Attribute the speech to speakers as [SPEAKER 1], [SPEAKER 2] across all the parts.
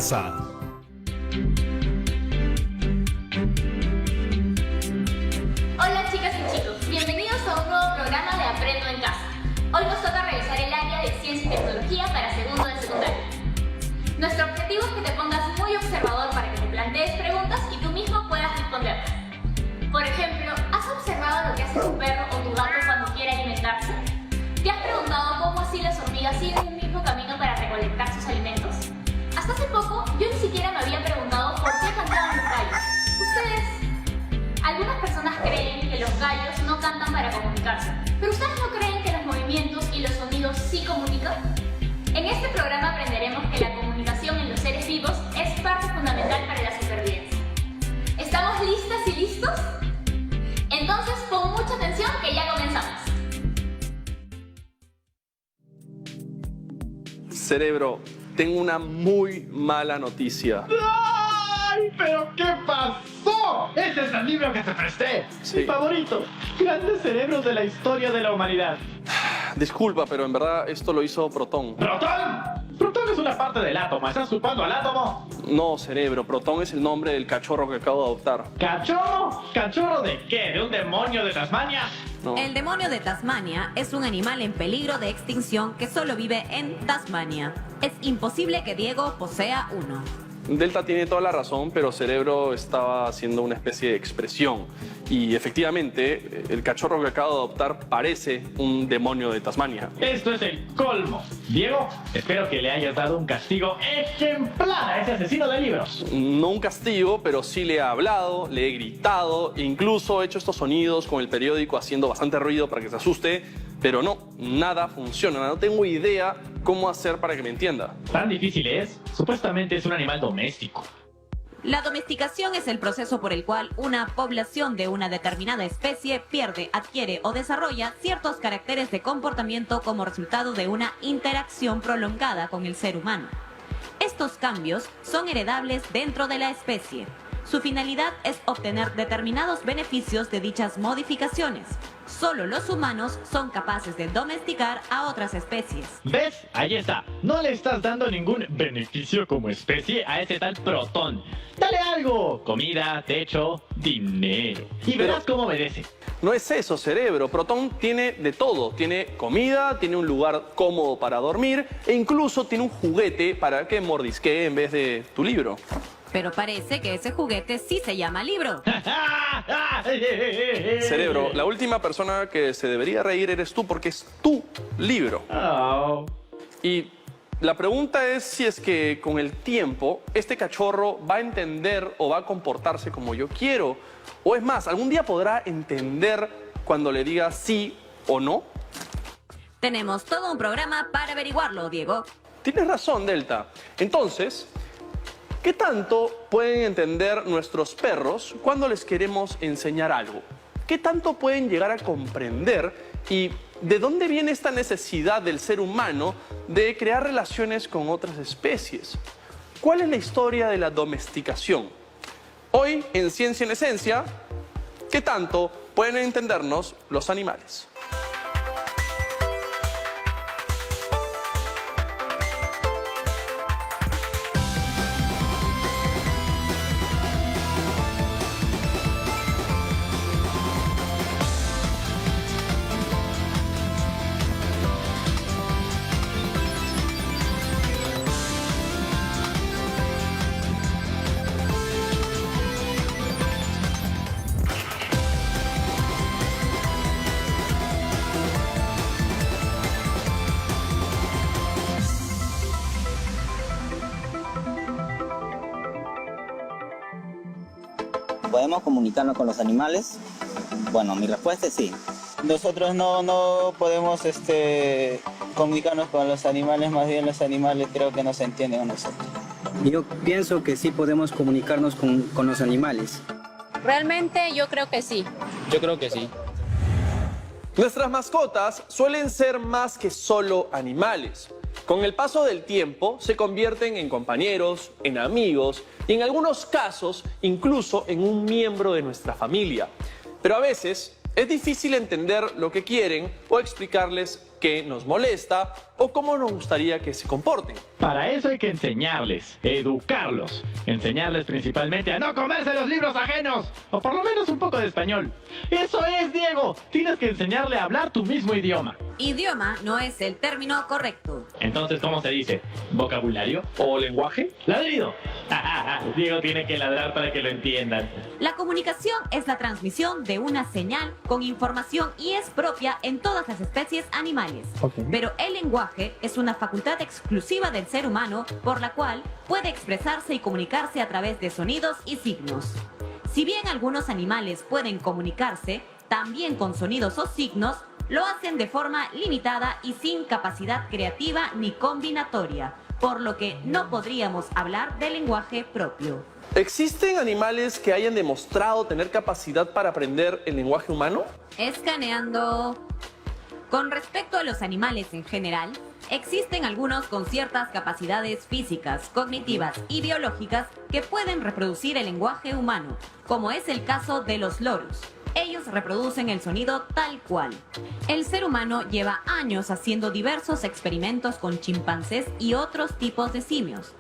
[SPEAKER 1] casa.
[SPEAKER 2] Hola chicas y chicos, bienvenidos a un nuevo programa de Aprendo en Casa. Hoy nos toca revisar el área de Ciencia y Tecnología para segundo de secundaria. Nuestro objetivo es que te pongas muy observador para que te plantees preguntas y tú mismo puedas responderlas. Por ejemplo, ¿has observado lo que hace tu perro o tu gato cuando quiere alimentarse? ¿Te has preguntado cómo así las hormigas siguen un mismo camino para recolectar sus alimentos? Hasta hace poco, yo ni siquiera me había preguntado por qué cantaban los gallos. ¿Ustedes? Algunas personas creen que los gallos no cantan para comunicarse, pero ¿ustedes no creen que los movimientos y los sonidos sí comunican? En este programa aprenderemos que la comunicación en los seres vivos es parte fundamental para la supervivencia. ¿Estamos listas y listos? Entonces, pon mucha atención que ya comenzamos.
[SPEAKER 3] Cerebro, tengo una muy mala noticia.
[SPEAKER 4] ¡Ay! ¿Pero qué pasó? Ese es el libro que te presté.
[SPEAKER 3] Sí.
[SPEAKER 4] Mi favorito. Grandes cerebros de la historia de la humanidad.
[SPEAKER 3] Disculpa, pero en verdad esto lo hizo Proton.
[SPEAKER 4] ¿Protón? Protón es una parte del átomo. ¿Estás culpando al átomo?
[SPEAKER 3] No, Cerebro, Proton es el nombre del cachorro que acabo de adoptar.
[SPEAKER 4] ¿Cachorro? ¿Cachorro de qué? ¿De un demonio de Tasmania?
[SPEAKER 3] No.
[SPEAKER 5] El demonio de Tasmania es un animal en peligro de extinción que solo vive en Tasmania. Es imposible que Diego posea uno.
[SPEAKER 3] Delta tiene toda la razón, pero Cerebro estaba haciendo una especie de expresión. Y efectivamente, el cachorro que acabo de adoptar parece un demonio de Tasmania.
[SPEAKER 4] Esto es el colmo. Diego, espero que le hayas dado un castigo ejemplar a ese asesino de libros.
[SPEAKER 3] No un castigo, pero sí le he hablado, le he gritado, e incluso he hecho estos sonidos con el periódico haciendo bastante ruido para que se asuste, pero no, nada funciona, no tengo idea cómo hacer para que me entienda.
[SPEAKER 4] ¿Tan difícil es? Supuestamente es un animal doméstico.
[SPEAKER 5] La domesticación es el proceso por el cual una población de una determinada especie pierde, adquiere o desarrolla ciertos caracteres de comportamiento como resultado de una interacción prolongada con el ser humano. Estos cambios son heredables dentro de la especie. Su finalidad es obtener determinados beneficios de dichas modificaciones. Solo los humanos son capaces de domesticar a otras especies.
[SPEAKER 4] ¿Ves? Ahí está. No le estás dando ningún beneficio como especie a ese tal Protón. Dale algo. Comida, techo, dinero. Y verás cómo obedece.
[SPEAKER 3] No es eso, Cerebro. Proton tiene de todo. Tiene comida, tiene un lugar cómodo para dormir e incluso tiene un juguete para que mordisquee en vez de tu libro.
[SPEAKER 5] Pero parece que ese juguete sí se llama libro.
[SPEAKER 3] Cerebro, la última persona que se debería reír eres tú porque es tu libro.
[SPEAKER 4] Oh.
[SPEAKER 3] Y la pregunta es si es que con el tiempo este cachorro va a entender o va a comportarse como yo quiero. O es más, algún día podrá entender cuando le diga sí o no.
[SPEAKER 5] Tenemos todo un programa para averiguarlo, Diego.
[SPEAKER 3] Tienes razón, Delta. Entonces, ¿qué tanto pueden entender nuestros perros cuando les queremos enseñar algo? ¿Qué tanto pueden llegar a comprender? ¿Y de dónde viene esta necesidad del ser humano de crear relaciones con otras especies? ¿Cuál es la historia de la domesticación? Hoy, en Ciencia en Esencia, ¿qué tanto pueden entendernos los animales?
[SPEAKER 6] ¿Podemos comunicarnos con los animales? Bueno, mi respuesta es sí. Nosotros no podemos comunicarnos con los animales, más bien los animales creo que nos entienden a nosotros.
[SPEAKER 7] Yo pienso que sí podemos comunicarnos con los animales.
[SPEAKER 8] Realmente yo creo que sí.
[SPEAKER 9] Yo creo que sí.
[SPEAKER 3] Nuestras mascotas suelen ser más que solo animales. Con el paso del tiempo se convierten en compañeros, en amigos y en algunos casos incluso en un miembro de nuestra familia. Pero a veces es difícil entender lo que quieren o explicarles qué nos molesta o cómo nos gustaría que se comporten.
[SPEAKER 4] Para eso hay que enseñarles, educarlos. Enseñarles principalmente a no comerse los libros ajenos. O por lo menos un poco de español. ¡Eso es, Diego! Tienes que enseñarle a hablar tu mismo idioma.
[SPEAKER 5] Idioma no es el término correcto.
[SPEAKER 4] Entonces, ¿cómo se dice? ¿Vocabulario?
[SPEAKER 3] ¿O lenguaje?
[SPEAKER 4] ¡Ladrido! Diego tiene que ladrar para que lo entiendan.
[SPEAKER 5] La comunicación es la transmisión de una señal con información y es propia en todas las especies animales. Pero el lenguaje es una facultad exclusiva del ser humano por la cual puede expresarse y comunicarse a través de sonidos y signos. Si bien algunos animales pueden comunicarse también con sonidos o signos, lo hacen de forma limitada y sin capacidad creativa ni combinatoria, por lo que no podríamos hablar de lenguaje propio.
[SPEAKER 3] ¿Existen animales que hayan demostrado tener capacidad para aprender el lenguaje humano?
[SPEAKER 5] Escaneando. Con respecto a los animales en general, existen algunos con ciertas capacidades físicas, cognitivas y biológicas que pueden reproducir el lenguaje humano, como es el caso de los loros. Ellos reproducen el sonido tal cual. El ser humano lleva años haciendo diversos experimentos con chimpancés y otros tipos de simios.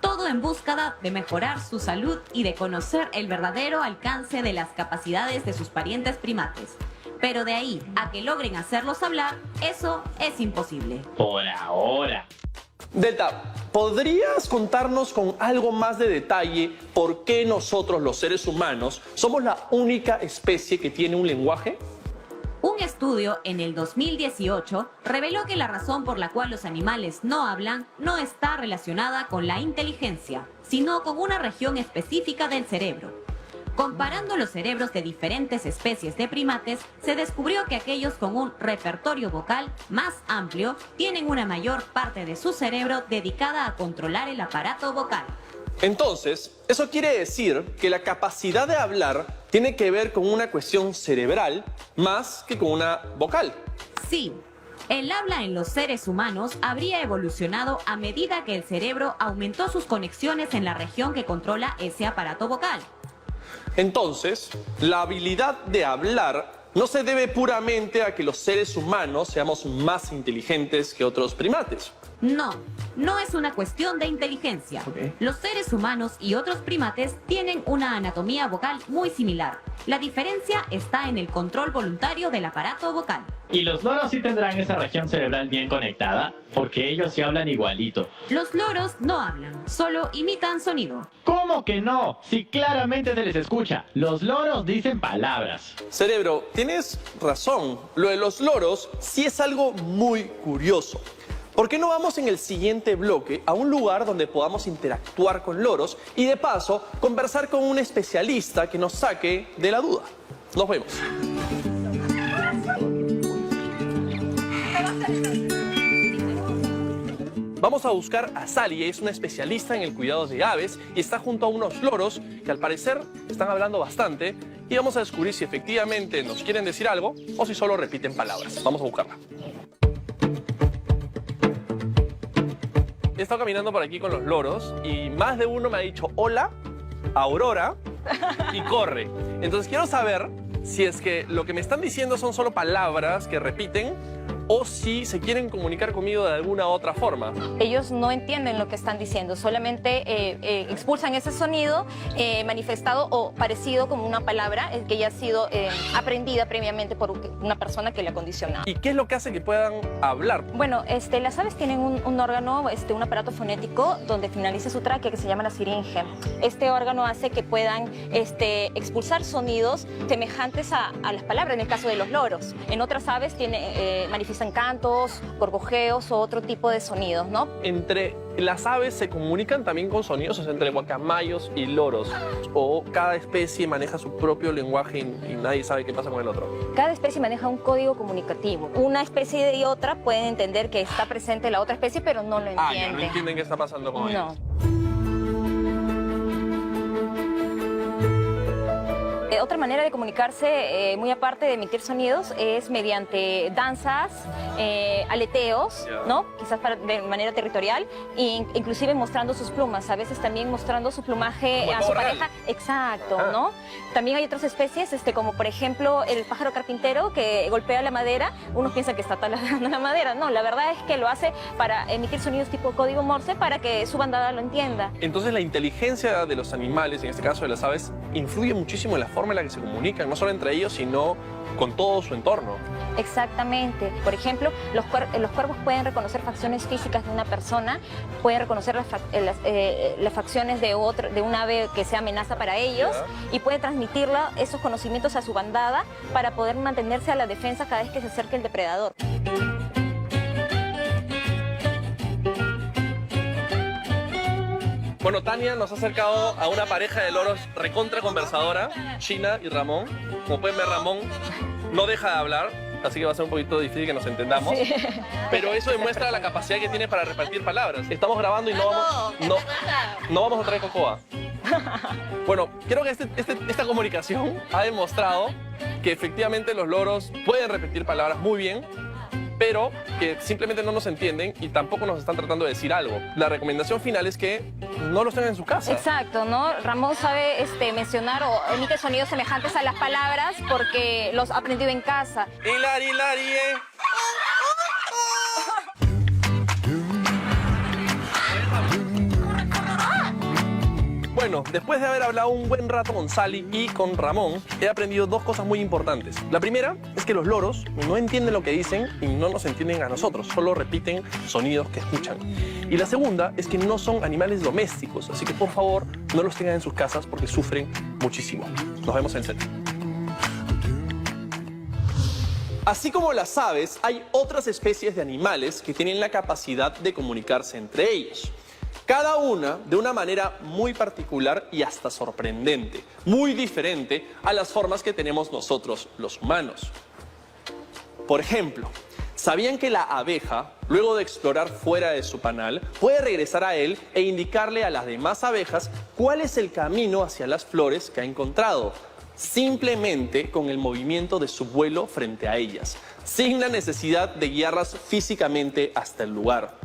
[SPEAKER 5] Todo en búsqueda de mejorar su salud y de conocer el verdadero alcance de las capacidades de sus parientes primates. Pero de ahí a que logren hacerlos hablar, eso es imposible.
[SPEAKER 4] Por ahora.
[SPEAKER 3] Delta, ¿podrías contarnos con algo más de detalle por qué nosotros, los seres humanos, somos la única especie que tiene un lenguaje?
[SPEAKER 5] Un estudio en el 2018 reveló que la razón por la cual los animales no hablan no está relacionada con la inteligencia, sino con una región específica del cerebro. Comparando los cerebros de diferentes especies de primates, se descubrió que aquellos con un repertorio vocal más amplio tienen una mayor parte de su cerebro dedicada a controlar el aparato vocal.
[SPEAKER 3] Entonces, eso quiere decir que la capacidad de hablar tiene que ver con una cuestión cerebral más que con una vocal.
[SPEAKER 5] Sí, el habla en los seres humanos habría evolucionado a medida que el cerebro aumentó sus conexiones en la región que controla ese aparato vocal.
[SPEAKER 3] Entonces, la habilidad de hablar no se debe puramente a que los seres humanos seamos más inteligentes que otros primates.
[SPEAKER 5] No, no es una cuestión de inteligencia. Los seres humanos y otros primates tienen una anatomía vocal muy similar. La diferencia está en el control voluntario del aparato vocal.
[SPEAKER 4] Y los loros sí tendrán esa región cerebral bien conectada, porque ellos sí hablan igualito.
[SPEAKER 5] Los loros no hablan, solo imitan sonido.
[SPEAKER 4] ¿Cómo que no? Si claramente se les escucha. Los loros dicen palabras.
[SPEAKER 3] Cerebro, tienes razón. Lo de los loros sí es algo muy curioso. ¿Por qué no vamos en el siguiente bloque a un lugar donde podamos interactuar con loros y de paso conversar con un especialista que nos saque de la duda? Nos vemos. Vamos a buscar a Sally, es una especialista en el cuidado de aves y está junto a unos loros que al parecer están hablando bastante y vamos a descubrir si efectivamente nos quieren decir algo o si solo repiten palabras. Vamos a buscarla. He estado caminando por aquí con los loros y más de uno me ha dicho hola, Aurora y corre. Entonces quiero saber si es que lo que me están diciendo son solo palabras que repiten o si se quieren comunicar conmigo de alguna otra forma.
[SPEAKER 1] Ellos no entienden lo que están diciendo, solamente expulsan ese sonido manifestado o parecido como una palabra que ya ha sido aprendida previamente por una persona que le ha condicionado.
[SPEAKER 3] ¿Y qué es lo que hace que puedan hablar?
[SPEAKER 1] Bueno, las aves tienen un órgano, un aparato fonético donde finaliza su tráquea que se llama la siringe. Este órgano hace que puedan expulsar sonidos semejantes a las palabras, en el caso de los loros. En otras aves manifiestan cantos, gorgojeos o otro tipo de sonidos, ¿no?
[SPEAKER 3] Entre las aves se comunican también con sonidos, o sea, entre guacamayos y loros, o cada especie maneja su propio lenguaje y nadie sabe qué pasa con el otro.
[SPEAKER 1] Cada especie maneja un código comunicativo. Una especie y otra pueden entender que está presente la otra especie, pero no lo entienden.
[SPEAKER 3] No entienden qué está pasando con ellos.
[SPEAKER 1] Otra manera de comunicarse, muy aparte de emitir sonidos, es mediante danzas, aleteos, ¿no? Quizás de manera territorial, e inclusive mostrando sus plumas, a veces también mostrando su plumaje a su pareja. Exacto, ¿no? También hay otras especies, como por ejemplo el pájaro carpintero que golpea la madera. Unos piensan que está taladrando la madera. No, la verdad es que lo hace para emitir sonidos tipo código Morse para que su bandada lo entienda.
[SPEAKER 3] Entonces la inteligencia de los animales, en este caso de las aves, influye muchísimo en la forma en la que se comunican, no solo entre ellos, sino con todo su entorno.
[SPEAKER 1] Exactamente. Por ejemplo, los cuervos pueden reconocer facciones físicas de una persona, pueden reconocer las facciones de un ave que sea amenaza para ellos, y puede transmitirle esos conocimientos a su bandada para poder mantenerse a la defensa cada vez que se acerque el depredador.
[SPEAKER 3] Bueno, Tania nos ha acercado a una pareja de loros recontra conversadora, China y Ramón. Como pueden ver, Ramón no deja de hablar, así que va a ser un poquito difícil que nos entendamos. Sí. Pero eso demuestra la capacidad que tiene para repartir palabras. Estamos grabando y no vamos a traer cocoa. Bueno, creo que esta comunicación ha demostrado que efectivamente los loros pueden repetir palabras muy bien, pero que simplemente no nos entienden y tampoco nos están tratando de decir algo. La recomendación final es que no los tengan en su casa.
[SPEAKER 1] Exacto, ¿no? Ramón sabe mencionar o emite sonidos semejantes a las palabras porque los ha aprendido en casa.
[SPEAKER 3] Hilari, hilari, Bueno, después de haber hablado un buen rato con Sally y con Ramón, he aprendido dos cosas muy importantes. La primera es que los loros no entienden lo que dicen y no nos entienden a nosotros, solo repiten sonidos que escuchan. Y la segunda es que no son animales domésticos, así que por favor no los tengan en sus casas porque sufren muchísimo. Nos vemos en el set. Así como las aves, hay otras especies de animales que tienen la capacidad de comunicarse entre ellos. Cada una de una manera muy particular y hasta sorprendente, muy diferente a las formas que tenemos nosotros los humanos. Por ejemplo, ¿sabían que la abeja, luego de explorar fuera de su panal, puede regresar a él e indicarle a las demás abejas cuál es el camino hacia las flores que ha encontrado? Simplemente con el movimiento de su vuelo frente a ellas, sin la necesidad de guiarlas físicamente hasta el lugar.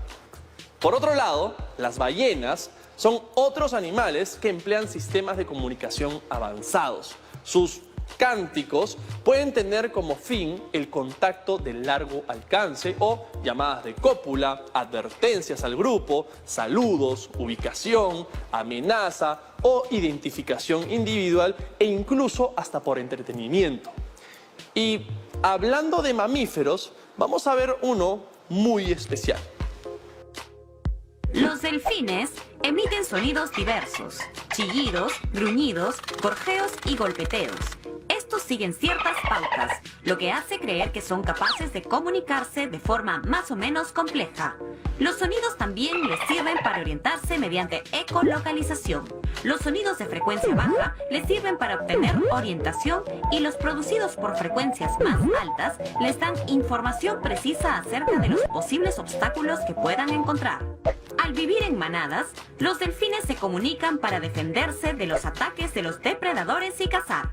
[SPEAKER 3] Por otro lado, las ballenas son otros animales que emplean sistemas de comunicación avanzados. Sus cánticos pueden tener como fin el contacto de largo alcance o llamadas de cópula, advertencias al grupo, saludos, ubicación, amenaza o identificación individual e incluso hasta por entretenimiento. Y hablando de mamíferos, vamos a ver uno muy especial.
[SPEAKER 5] Los delfines emiten sonidos diversos: chillidos, gruñidos, gorjeos y golpeteos. Estos siguen ciertas pautas, lo que hace creer que son capaces de comunicarse de forma más o menos compleja. Los sonidos también les sirven para orientarse mediante ecolocalización. Los sonidos de frecuencia baja les sirven para obtener orientación y los producidos por frecuencias más altas les dan información precisa acerca de los posibles obstáculos que puedan encontrar. Al vivir en manadas, los delfines se comunican para defenderse de los ataques de los depredadores y cazar.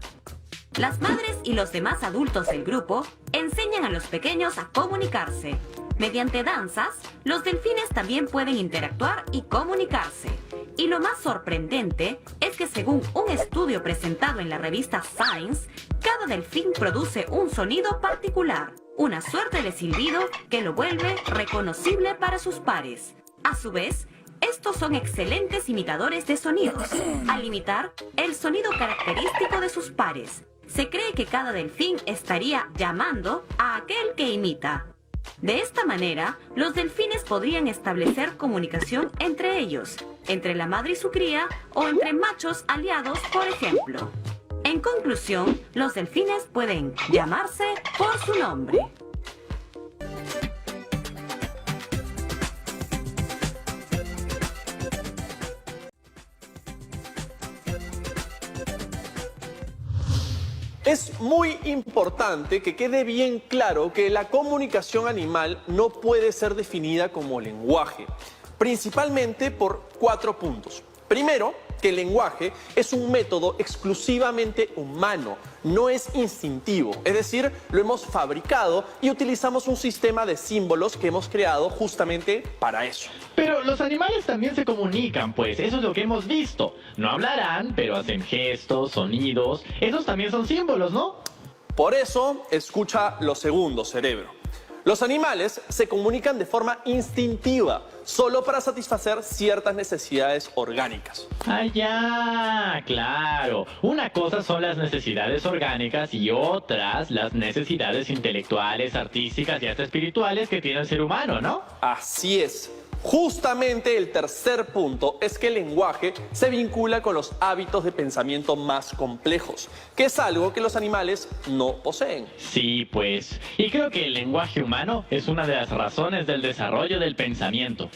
[SPEAKER 5] Las madres y los demás adultos del grupo enseñan a los pequeños a comunicarse. Mediante danzas, los delfines también pueden interactuar y comunicarse. Y lo más sorprendente es que según un estudio presentado en la revista Science, cada delfín produce un sonido particular, una suerte de silbido que lo vuelve reconocible para sus pares. A su vez, estos son excelentes imitadores de sonidos, al imitar el sonido característico de sus pares. Se cree que cada delfín estaría llamando a aquel que imita. De esta manera, los delfines podrían establecer comunicación entre ellos, entre la madre y su cría o entre machos aliados, por ejemplo. En conclusión, los delfines pueden llamarse por su nombre.
[SPEAKER 3] Es muy importante que quede bien claro que la comunicación animal no puede ser definida como lenguaje, principalmente por 4 puntos. Primero, que el lenguaje es un método exclusivamente humano, no es instintivo. Es decir, lo hemos fabricado y utilizamos un sistema de símbolos que hemos creado justamente para eso.
[SPEAKER 4] Pero los animales también se comunican, pues eso es lo que hemos visto. No hablarán, pero hacen gestos, sonidos. Esos también son símbolos, ¿no?
[SPEAKER 3] Por eso, escucha lo segundo, cerebro. Los animales se comunican de forma instintiva, solo para satisfacer ciertas necesidades orgánicas.
[SPEAKER 4] Ah, ya, claro. Una cosa son las necesidades orgánicas y otras las necesidades intelectuales, artísticas y hasta espirituales que tiene el ser humano, ¿no?
[SPEAKER 3] Así es. Justamente el tercer punto es que el lenguaje se vincula con los hábitos de pensamiento más complejos, que es algo que los animales no poseen.
[SPEAKER 4] Sí, pues. Y creo que el lenguaje humano es una de las razones del desarrollo del pensamiento.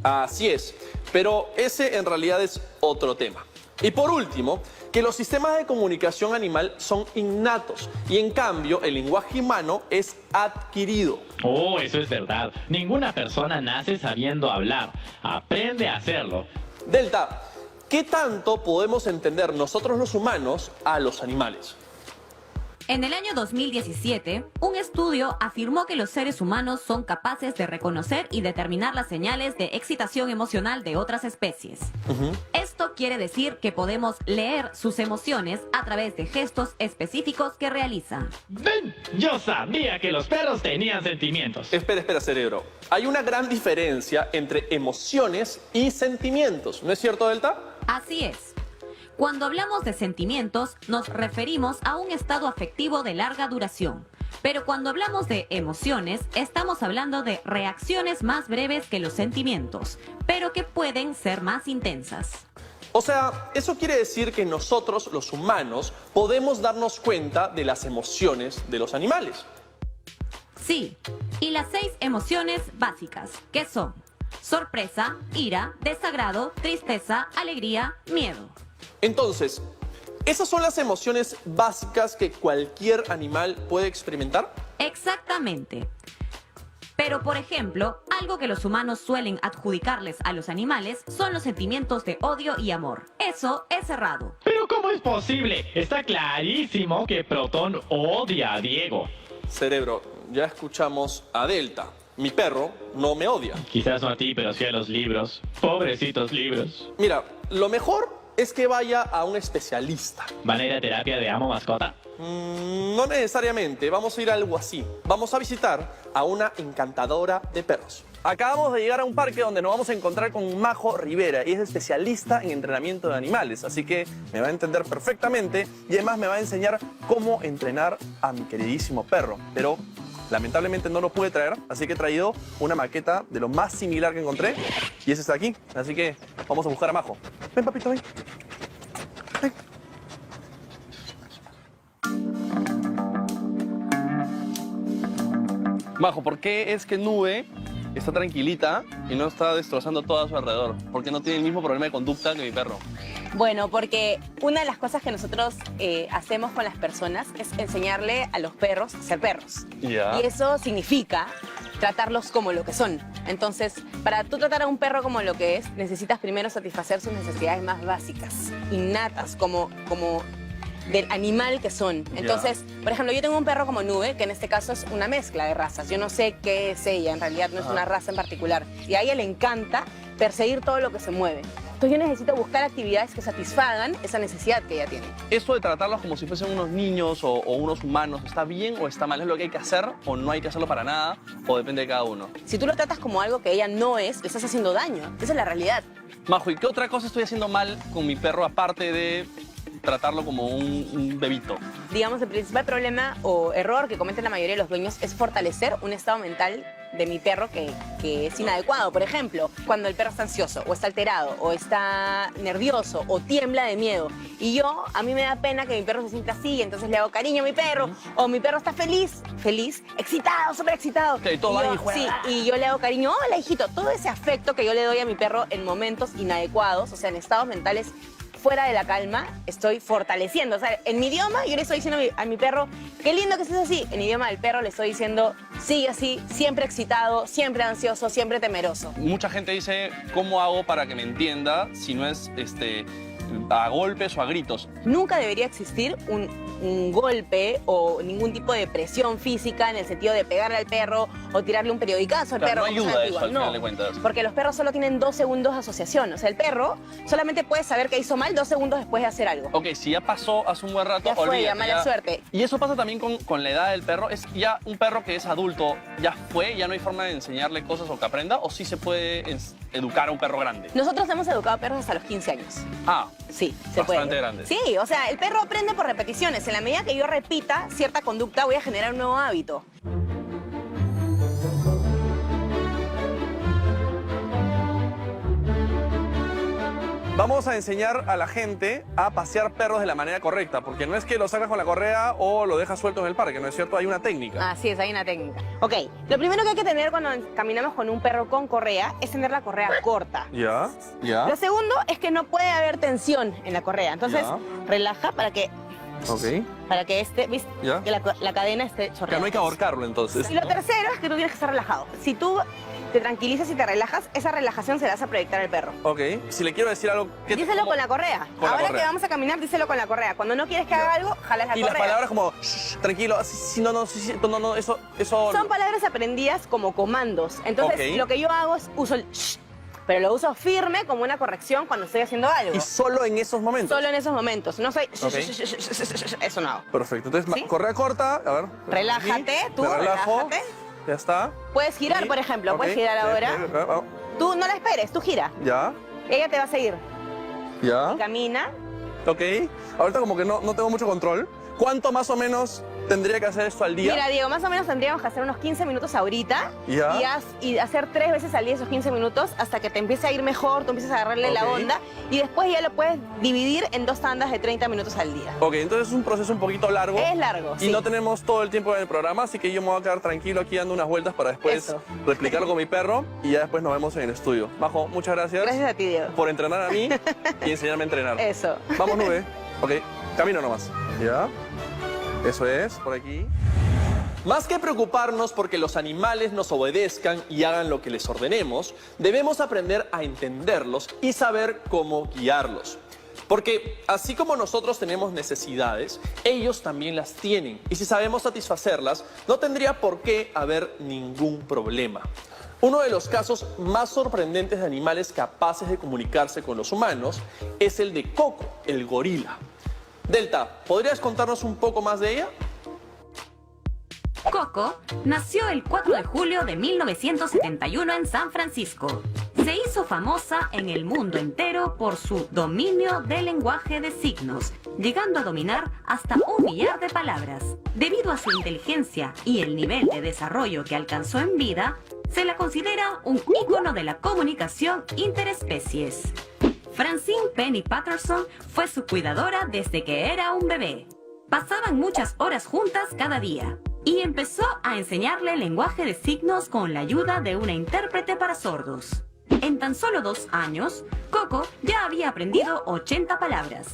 [SPEAKER 3] Así es, pero ese en realidad es otro tema. Y por último, que los sistemas de comunicación animal son innatos y en cambio el lenguaje humano es adquirido.
[SPEAKER 4] Oh, eso es verdad. Ninguna persona nace sabiendo hablar. Aprende a hacerlo.
[SPEAKER 3] Delta, ¿qué tanto podemos entender nosotros los humanos a los animales?
[SPEAKER 5] En el año 2017, un estudio afirmó que los seres humanos son capaces de reconocer y determinar las señales de excitación emocional de otras especies. Esto quiere decir que podemos leer sus emociones a través de gestos específicos que realizan.
[SPEAKER 4] ¡Ven! Yo sabía que los perros tenían sentimientos.
[SPEAKER 3] Espera, cerebro. Hay una gran diferencia entre emociones y sentimientos, ¿no es cierto, Delta?
[SPEAKER 5] Así es. Cuando hablamos de sentimientos, nos referimos a un estado afectivo de larga duración. Pero cuando hablamos de emociones, estamos hablando de reacciones más breves que los sentimientos, pero que pueden ser más intensas.
[SPEAKER 3] O sea, eso quiere decir que nosotros, los humanos, podemos darnos cuenta de las emociones de los animales.
[SPEAKER 5] Sí, y las 6 emociones básicas, que son sorpresa, ira, desagrado, tristeza, alegría, miedo.
[SPEAKER 3] Entonces, ¿esas son las emociones básicas que cualquier animal puede experimentar?
[SPEAKER 5] Exactamente. Pero, por ejemplo, algo que los humanos suelen adjudicarles a los animales son los sentimientos de odio y amor. Eso es errado.
[SPEAKER 4] ¿Pero cómo es posible? Está clarísimo que Protón odia a Diego.
[SPEAKER 3] Cerebro, ya escuchamos a Delta. Mi perro no me odia.
[SPEAKER 4] Quizás no a ti, pero sí a los libros. Pobrecitos libros.
[SPEAKER 3] Mira, lo mejor es que vaya a un especialista.
[SPEAKER 4] ¿Van a ir a terapia de amo mascota?
[SPEAKER 3] No necesariamente, vamos a ir a algo así. Vamos a visitar a una encantadora de perros. Acabamos de llegar a un parque donde nos vamos a encontrar con Majo Rivera y es especialista en entrenamiento de animales, así que me va a entender perfectamente y además me va a enseñar cómo entrenar a mi queridísimo perro. Pero lamentablemente no lo pude traer, así que he traído una maqueta de lo más similar que encontré y ese está aquí, así que vamos a buscar a Majo. Ven, papito, ven. Ven. Majo, ¿por qué es que Nube está tranquilita y no está destrozando todo a su alrededor? ¿Por qué no tiene el mismo problema de conducta que mi perro?
[SPEAKER 8] Bueno, porque una de las cosas que nosotros hacemos con las personas es enseñarle a los perros a ser perros.
[SPEAKER 3] Ya.
[SPEAKER 8] Y eso significa tratarlos como lo que son. Entonces, para tú tratar a un perro como lo que es, necesitas primero satisfacer sus necesidades más básicas, innatas, como del animal que son. Entonces, por ejemplo, yo tengo un perro como Nube, que en este caso es una mezcla de razas. Yo no sé qué es ella, en realidad no es una raza en particular. Y a ella le encanta perseguir todo lo que se mueve. Entonces yo necesito buscar actividades que satisfagan esa necesidad que ella tiene.
[SPEAKER 3] ¿Eso de tratarlos como si fuesen unos niños o unos humanos está bien o está mal? ¿Es lo que hay que hacer o no hay que hacerlo para nada? ¿O depende de cada uno?
[SPEAKER 8] Si tú lo tratas como algo que ella no es, le estás haciendo daño. Esa es la realidad.
[SPEAKER 3] Majo, ¿y qué otra cosa estoy haciendo mal con mi perro aparte de tratarlo como un bebito?
[SPEAKER 8] Digamos, el principal problema o error que cometen la mayoría de los dueños es fortalecer un estado mental de mi perro que es inadecuado. Por ejemplo, cuando el perro está ansioso o está alterado o está nervioso o tiembla de miedo y a mí me da pena que mi perro se sienta así y entonces le hago cariño a mi perro o mi perro está feliz, excitado, súper excitado.
[SPEAKER 3] Okay, todo va y juega.
[SPEAKER 8] Sí, y yo le hago cariño, hola hijito, todo ese afecto que yo le doy a mi perro en momentos inadecuados, o sea, en estados mentales fuera de la calma, estoy fortaleciendo. O sea, en mi idioma yo le estoy diciendo a mi perro, qué lindo que estés así. En idioma del perro le estoy diciendo, sigue así, siempre excitado, siempre ansioso, siempre temeroso.
[SPEAKER 3] Mucha gente dice, ¿cómo hago para que me entienda si no es a golpes o a gritos.
[SPEAKER 8] Nunca debería existir un golpe o ningún tipo de presión física en el sentido de pegarle al perro o tirarle un periodicazo al
[SPEAKER 3] Claro,
[SPEAKER 8] perro.
[SPEAKER 3] no
[SPEAKER 8] como
[SPEAKER 3] ayuda
[SPEAKER 8] son
[SPEAKER 3] eso
[SPEAKER 8] antiguas.
[SPEAKER 3] al final de cuentas.
[SPEAKER 8] Porque los perros solo tienen 2 segundos de asociación. O sea, el perro solamente puede saber que hizo mal 2 segundos después de hacer algo.
[SPEAKER 3] Ok, si ya pasó hace un buen rato,
[SPEAKER 8] Ya fue,
[SPEAKER 3] olvídate,
[SPEAKER 8] ya mala suerte.
[SPEAKER 3] Y eso pasa también con la edad del perro. Es ya un perro que es adulto, ya fue, ya no hay forma de enseñarle cosas o que aprenda, o sí se puede educar a un perro grande.
[SPEAKER 8] Nosotros hemos educado perros hasta los 15 años.
[SPEAKER 3] Ah,
[SPEAKER 8] Sí, se
[SPEAKER 3] Bastante
[SPEAKER 8] puede.
[SPEAKER 3] grande.
[SPEAKER 8] Sí, o sea, el perro aprende por repeticiones. En la medida que yo repita cierta conducta, voy a generar un nuevo hábito.
[SPEAKER 3] vamos a enseñar a la gente a pasear perros de la manera correcta, porque no es que lo sacas con la correa o lo dejas suelto en el parque, ¿no es cierto? Hay una técnica.
[SPEAKER 8] Así es, hay una técnica. Ok, lo primero que hay que tener cuando caminamos con un perro con correa es tener la correa corta.
[SPEAKER 3] Ya, ya.
[SPEAKER 8] Lo segundo es que no puede haber tensión en la correa. Entonces,
[SPEAKER 3] Ya.
[SPEAKER 8] relaja para que
[SPEAKER 3] Ok.
[SPEAKER 8] ¿viste?
[SPEAKER 3] Ya.
[SPEAKER 8] Que la cadena esté
[SPEAKER 3] Que
[SPEAKER 8] chorreando.
[SPEAKER 3] no hay que ahorcarlo entonces.
[SPEAKER 8] Y lo tercero es que tú tienes que estar relajado. Si tú te tranquilizas y te relajas, esa relajación se la vas a proyectar al perro.
[SPEAKER 3] Ok. Si le quiero decir algo... ¿qué-
[SPEAKER 8] Díselo
[SPEAKER 3] cómo?
[SPEAKER 8] con la correa.
[SPEAKER 3] Con la
[SPEAKER 8] Ahora
[SPEAKER 3] correa.
[SPEAKER 8] que vamos a caminar, díselo con la correa. Cuando no quieres que haga algo, jalas la
[SPEAKER 3] Y
[SPEAKER 8] correa.
[SPEAKER 3] las palabras como, "Shh, tranquilo, sí, no, eso...
[SPEAKER 8] Son palabras aprendidas como comandos. Entonces,
[SPEAKER 3] Ok.
[SPEAKER 8] lo que yo hago es uso el shh, pero lo uso firme como una corrección cuando estoy haciendo algo.
[SPEAKER 3] Y solo en esos momentos.
[SPEAKER 8] Solo en esos momentos. No soy...
[SPEAKER 3] Ok.
[SPEAKER 8] Eso no hago.
[SPEAKER 3] Perfecto. Entonces,
[SPEAKER 8] ¿Sí?
[SPEAKER 3] correa corta, a ver.
[SPEAKER 8] Relájate,
[SPEAKER 3] Aquí,
[SPEAKER 8] tú,
[SPEAKER 3] me relajo.
[SPEAKER 8] relájate.
[SPEAKER 3] Ya está.
[SPEAKER 8] Puedes girar,
[SPEAKER 3] Y-
[SPEAKER 8] por ejemplo.
[SPEAKER 3] ok,
[SPEAKER 8] Puedes girar ahora.
[SPEAKER 3] vamos.
[SPEAKER 8] Tú no la esperes, tú gira.
[SPEAKER 3] Ya,
[SPEAKER 8] Ella te va a seguir.
[SPEAKER 3] ya.
[SPEAKER 8] Camina.
[SPEAKER 3] Ok. Ahorita como que no tengo mucho control. ¿Cuánto más o menos tendría que hacer esto al día?
[SPEAKER 8] Mira, Diego, más o menos tendríamos que hacer unos 15 minutos ahorita
[SPEAKER 3] Ya.
[SPEAKER 8] y hacer 3 veces al día esos 15 minutos hasta que te empiece a ir mejor, tú empieces a agarrarle la
[SPEAKER 3] Ok.
[SPEAKER 8] onda y después ya lo puedes dividir en 2 tandas de 30 minutos al día.
[SPEAKER 3] Ok, entonces es un proceso un poquito largo.
[SPEAKER 8] Es largo,
[SPEAKER 3] Y
[SPEAKER 8] sí.
[SPEAKER 3] no tenemos todo el tiempo en el programa, así que yo me voy a quedar tranquilo aquí dando unas vueltas para después
[SPEAKER 8] Eso.
[SPEAKER 3] replicarlo con mi perro y ya después nos vemos en el estudio. Majo, muchas gracias,
[SPEAKER 8] Gracias a ti, Diego.
[SPEAKER 3] por entrenar a mí y enseñarme a entrenar.
[SPEAKER 8] Eso.
[SPEAKER 3] Vamos, Nube. Ok, camino nomás. Ya. Eso es, por aquí. Más que preocuparnos porque los animales nos obedezcan y hagan lo que les ordenemos, debemos aprender a entenderlos y saber cómo guiarlos. Porque así como nosotros tenemos necesidades, ellos también las tienen. Y si sabemos satisfacerlas, no tendría por qué haber ningún problema. Uno de los casos más sorprendentes de animales capaces de comunicarse con los humanos es el de Coco, el gorila. Delta, ¿podrías contarnos un poco más de ella?
[SPEAKER 5] Coco nació el 4 de julio de 1971 en San Francisco. Se hizo famosa en el mundo entero por su dominio del lenguaje de signos, llegando a dominar hasta 1 millar de palabras. Debido a su inteligencia y el nivel de desarrollo que alcanzó en vida, se la considera un ícono de la comunicación interespecies. Francine Penny Patterson fue su cuidadora desde que era un bebé. Pasaban muchas horas juntas cada día y empezó a enseñarle el lenguaje de signos con la ayuda de una intérprete para sordos. En tan solo 2 años, Coco ya había aprendido 80 palabras.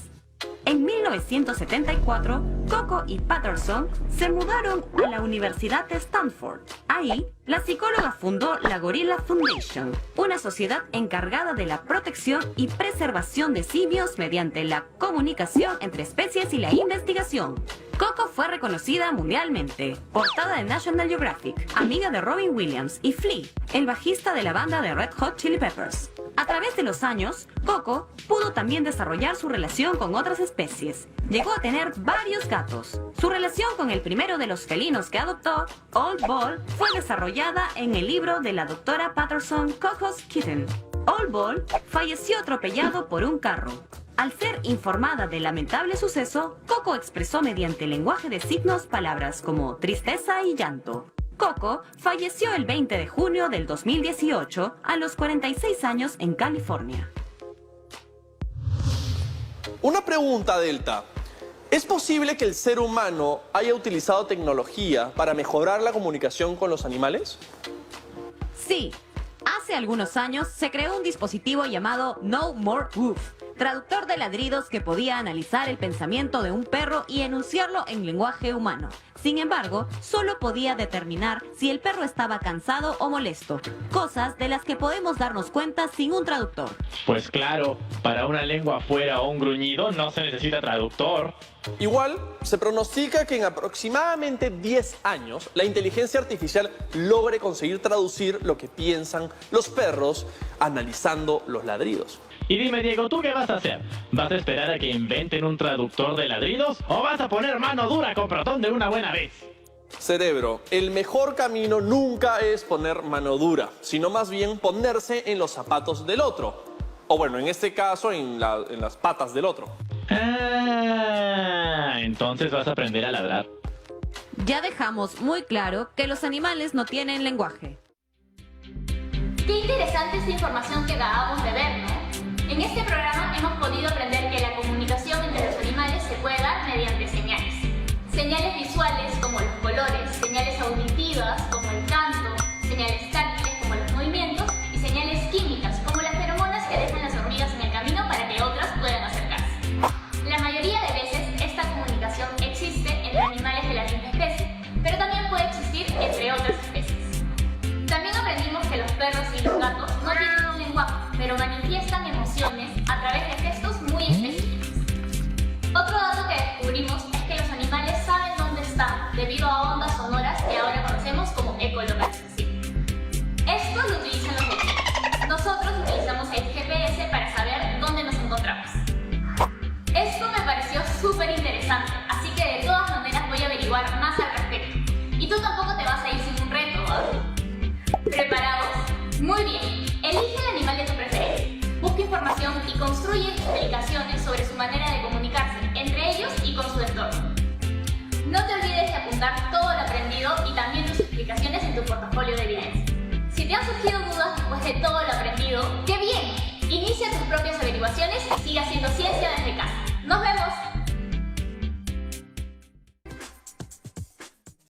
[SPEAKER 5] En 1974, Coco y Patterson se mudaron a la Universidad de Stanford. Ahí, la psicóloga fundó la Gorilla Foundation, una sociedad encargada de la protección y preservación de simios mediante la comunicación entre especies y la investigación. Coco fue reconocida mundialmente, portada de National Geographic, amiga de Robin Williams y Flea, el bajista de la banda de Red Hot Chili Peppers. A través de los años, Coco pudo también desarrollar su relación con otras especies. Llegó a tener varios gatos. Su relación con el primero de los felinos que adoptó, Old Ball, fue desarrollada en el libro de la doctora Patterson, Coco's Kitten. Old Ball falleció atropellado por un carro. Al ser informada del lamentable suceso, Coco expresó mediante el lenguaje de signos palabras como tristeza y llanto. Coco falleció el 20 de junio del 2018 a los 46 años en California.
[SPEAKER 3] Una pregunta, Delta. ¿Es posible que el ser humano haya utilizado tecnología para mejorar la comunicación con los animales?
[SPEAKER 5] Sí, hace algunos años se creó un dispositivo llamado No More Woof, traductor de ladridos que podía analizar el pensamiento de un perro y enunciarlo en lenguaje humano. Sin embargo, solo podía determinar si el perro estaba cansado o molesto, cosas de las que podemos darnos cuenta sin un traductor.
[SPEAKER 4] Pues claro, para una lengua afuera o un gruñido no se necesita traductor.
[SPEAKER 3] Igual, se pronostica que en aproximadamente 10 años la inteligencia artificial logre conseguir traducir lo que piensan los perros analizando los ladridos.
[SPEAKER 4] Y dime, Diego, ¿tú qué vas a hacer? ¿Vas a esperar a que inventen un traductor de ladridos o vas a poner mano dura con Protón de una buena vez?
[SPEAKER 3] Cerebro, el mejor camino nunca es poner mano dura, sino más bien ponerse en los zapatos del otro. O bueno, en este caso, en las patas del otro.
[SPEAKER 4] Ah, entonces vas a aprender a ladrar.
[SPEAKER 5] Ya dejamos muy claro que los animales no tienen lenguaje.
[SPEAKER 2] Qué interesante esta información que acabamos de ver, ¿no? En este programa hemos podido aprender que la comunicación entre los animales se puede dar mediante señales. Señales visuales como los colores, señales auditivas como el canto, señales táctiles como los movimientos y señales químicas como las feromonas que dejan las hormigas en el camino para que otras puedan acercarse. La mayoría de veces esta comunicación existe entre animales de la misma especie, pero también puede existir entre otras especies. También aprendimos que los perros y los gatos no tienen un lenguaje, pero manifiestan emociones a través de gestos muy específicos. Otro dato que descubrimos es que los animales saben dónde están debido a ondas sonoras que ahora conocemos como ecolocalización. Esto lo utilizan los vecinos. Nosotros utilizamos el GPS para saber dónde nos encontramos. Esto me pareció súper interesante, así que de todas maneras voy a averiguar más al respecto. Y tú tampoco te vas a ir sin un reto, ¿eh? ¿Preparados? Muy bien. Elige el animal de tu preferencia. Busca información y construye explicaciones sobre su manera de comunicarse entre ellos y con su entorno. No te olvides de apuntar todo lo aprendido y también tus explicaciones en tu portafolio de evidencia. Si te han surgido dudas después de todo lo aprendido, ¡qué bien! Inicia tus propias averiguaciones y sigue haciendo ciencia desde casa. ¡Nos vemos!